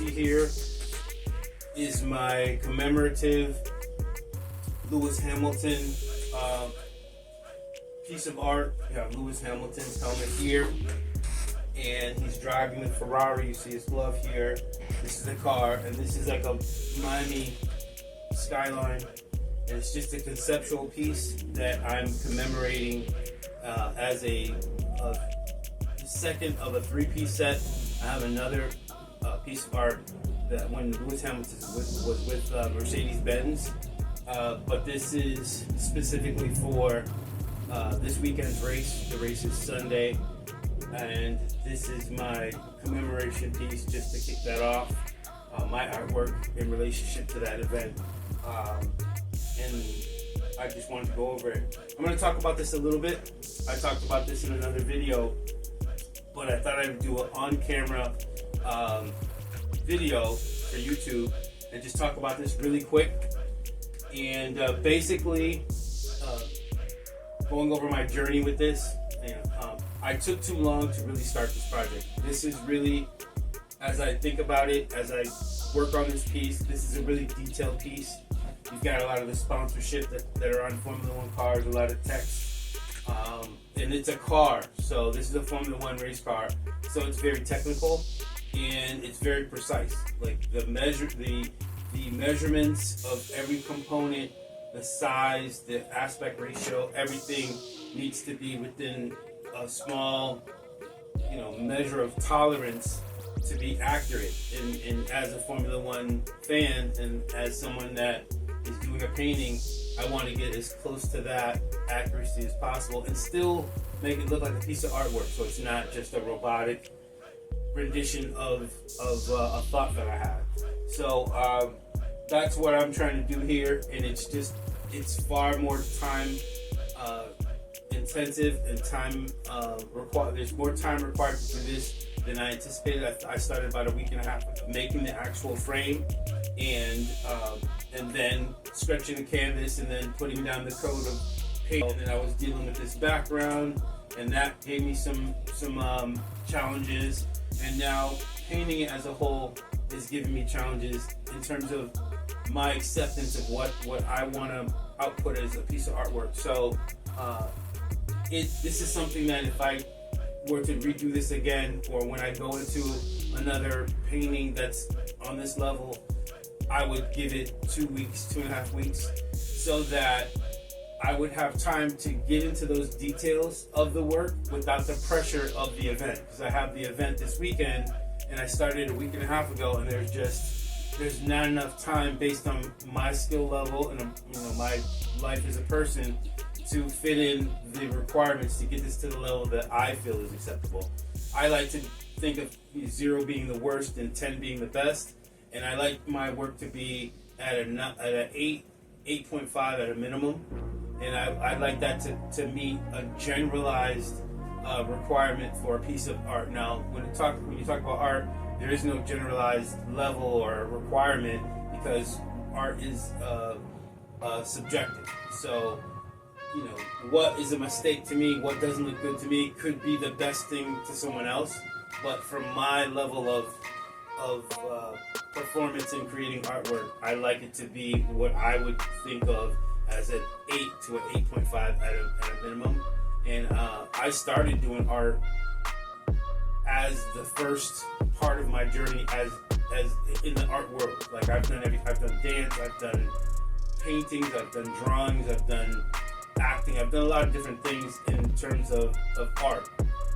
see here is my commemorative Lewis Hamilton piece of art. You have Lewis Hamilton's helmet here, and he's driving the Ferrari. You see his glove here. This is the car, and this is like a Miami skyline. And it's just a conceptual piece that I'm commemorating as a second of a three-piece set. I have another piece of art that when Lewis Hamilton was with Mercedes-Benz, but this is specifically for this weekend's race. The race is Sunday, and this is my commemoration piece just to kick that off. My artwork in relationship to that event, and I just wanted to go over it. I'm going to talk about this a little bit. I talked about this in another video, but I thought I'd do an on-camera video for YouTube and just talk about this really quick. And basically, going over my journey with this. I took too long to really start this project. This is really, as I think about it, as I work on this piece, this is a really detailed piece. You've got a lot of the sponsorship that are on Formula One cars, a lot of text, and it's a car. So this is a Formula One race car. So it's very technical and it's very precise. Like the measurements of every component, the size, the aspect ratio, everything needs to be within a small, measure of tolerance to be accurate. And as a Formula One fan and as someone that is doing a painting, I want to get as close to that accuracy as possible and still make it look like a piece of artwork. So it's not just a robotic rendition of a thought that I had. So that's what I'm trying to do here, and it's far more time intensive and time required. There's more time required to do this than I anticipated. I started about a week and a half making the actual frame, and then stretching the canvas, and then putting down the coat of paint. And then I was dealing with this background, and that gave me some challenges. And now painting it as a whole is giving me challenges in terms of my acceptance of what I want to output as a piece of artwork. So this is something that if I were to redo this again, or when I go into another painting that's on this level, I would give it 2 weeks, 2.5 weeks, so that I would have time to get into those details of the work without the pressure of the event. Because I have the event this weekend, and I started a week and a half ago, and there's not enough time based on my skill level and my life as a person to fit in the requirements to get this to the level that I feel is acceptable. I like to think of 0 being the worst and 10 being the best, and I like my work to be at an 8.5 at a minimum, and I'd like that to meet a generalized requirement for a piece of art. Now, when you talk about art, there is no generalized level or requirement, because art is subjective. So, what is a mistake to me, what doesn't look good to me, could be the best thing to someone else. But from my level of performance in creating artwork, I like it to be what I would think of as an 8 to an 8.5 at a minimum. And I started doing art as the first part of my journey as in the art world. Like I've done dance, I've done paintings, I've done drawings, I've done acting, I've done a lot of different things in terms of art.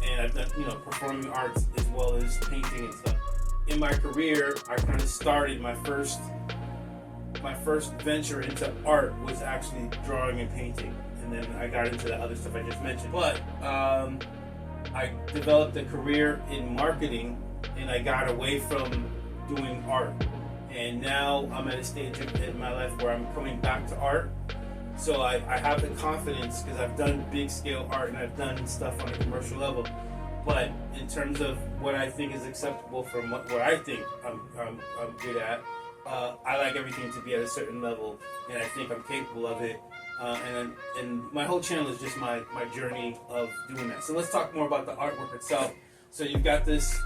And I've done, performing arts as well as painting and stuff. In my career, I kind of started my first venture into art was actually drawing and painting. And then I got into the other stuff I just mentioned. But I developed a career in marketing, and I got away from doing art. And now I'm at a stage in my life where I'm coming back to art. So I have the confidence, because I've done big scale art and I've done stuff on a commercial level. But in terms of what I think is acceptable from what I think I'm good at, I like everything to be at a certain level, and I think I'm capable of it. And my whole channel is just my journey of doing that. So let's talk more about the artwork itself. So you've got this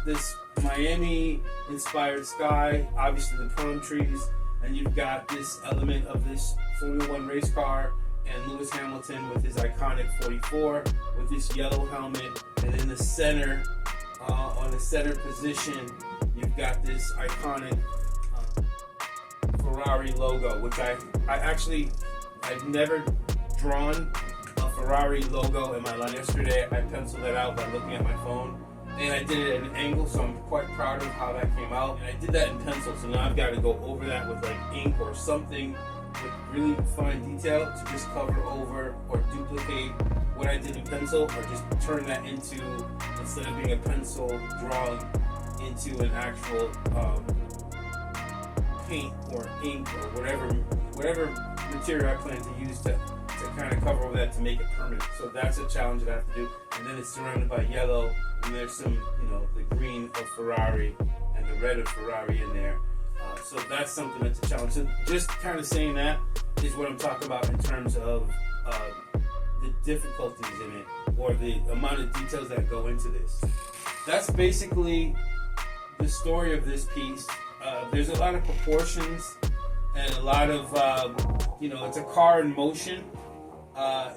Miami inspired sky, obviously the palm trees, and you've got this element of this Formula One race car and Lewis Hamilton with his iconic 44 with this yellow helmet, and in the center, on the center position, you've got this iconic Ferrari logo, which I've never drawn a Ferrari logo in my life. Yesterday I penciled it out by looking at my phone, and I did it at an angle, so I'm quite proud of how that came out. And I did that in pencil, so now I've got to go over that with like ink or something with really fine detail to just cover over or duplicate what I did in pencil, or just turn that into, instead of being a pencil drawing, into an actual paint or ink or whatever material I plan to use to kind of cover over that to make it permanent. So that's a challenge that I have to do. And then it's surrounded by yellow, and there's some, the green of Ferrari and the red of Ferrari in there. So that's something that's a challenge. So just kind of saying that is what I'm talking about in terms of the difficulties in it, or the amount of details that go into this. That's basically the story of this piece. There's a lot of proportions and a lot of, it's a car in motion.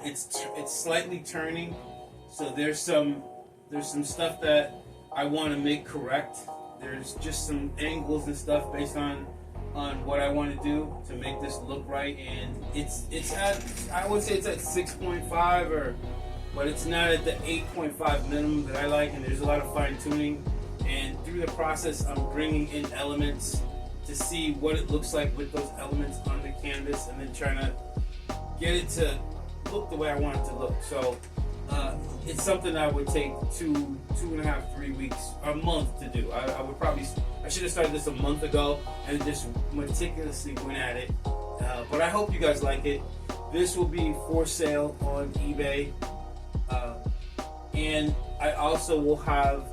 It's slightly turning, so there's some stuff that I want to make correct. There's just some angles and stuff based on what I want to do to make this look right, and it's at, I would say it's at 6.5, but it's not at the 8.5 minimum that I like, and there's a lot of fine tuning. And through the process, I'm bringing in elements to see what it looks like with those elements on the canvas, and then trying to get it to look the way I want it to look. So it's something that would take 2.5, 3 weeks, a month to do. I should have started this a month ago and just meticulously went at it. But I hope you guys like it. This will be for sale on eBay, and I also will have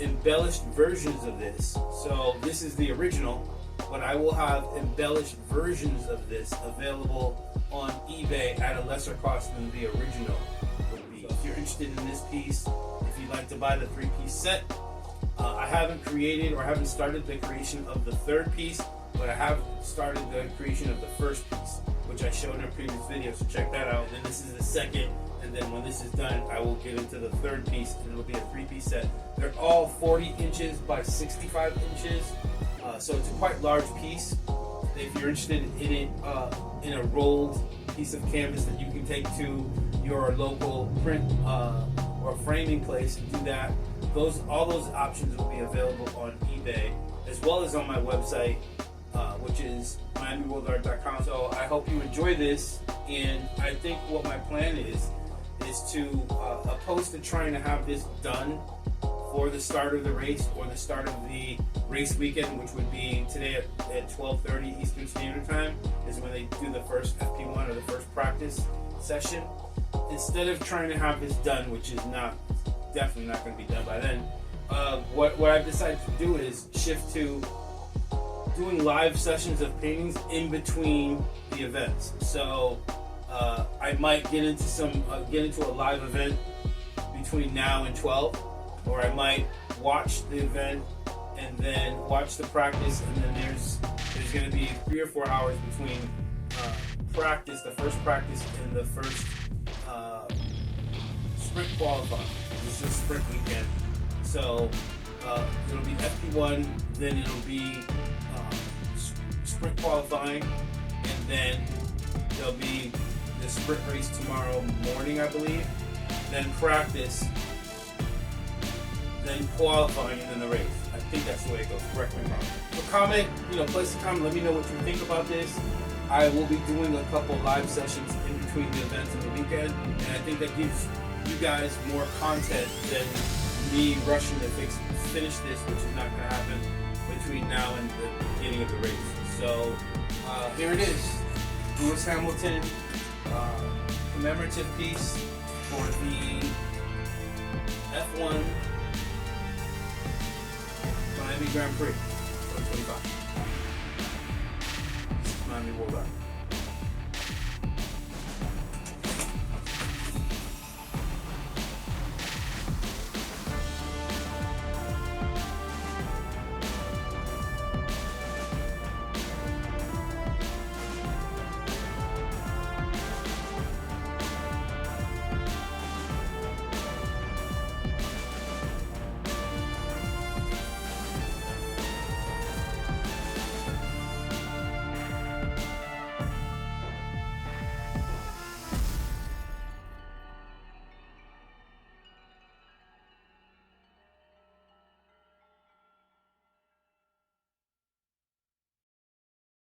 embellished versions of this. So this is the original, but I will have embellished versions of this available on eBay at a lesser cost than the original would be. So if you're interested in this piece, if you'd like to buy the 3-piece set, I haven't started the creation of the 3rd piece, but I have started the creation of the 1st piece, which I showed in a previous video, so check that out. And then this is the 2nd, and then when this is done, I will get into the 3rd piece, and it'll be a 3-piece set. They're all 40 inches by 65 inches, so it's a quite large piece. If you're interested in it, in a rolled piece of canvas that you can take to your local print or framing place and do that, all those options will be available on eBay, as well as on my website, which is MiamiWorldArt.com. So I hope you enjoy this, and I think what my plan is to opposed to trying to have this done for the start of the race or the start of the race weekend, which would be today at 12:30 Eastern Standard Time, is when they do the first FP1 or the first practice session. Instead of trying to have this done, which is definitely not going to be done by then, what I've decided to do is shift to doing live sessions of paintings in between the events. So I might get into a live event between now and 12, or I might watch the event and then watch the practice, and then there's going to be 3 or 4 hours between practice, the first practice, and the first sprint qualifying. This is sprint weekend, so it'll be FP1, then it'll be sprint qualifying, and then there'll be the sprint race tomorrow morning, I believe, then practice, then qualifying, and then the race. I think that's the way it goes. Correct me if I'm wrong. So comment, place a comment. Let me know what you think about this. I will be doing a couple live sessions in between the events and the weekend, and I think that gives you guys more content than me rushing to finish this, which is not going to happen between now and the beginning of the race. So here it is, Lewis Hamilton commemorative piece for the F1 Miami Grand Prix 2025. This is Miami World Art.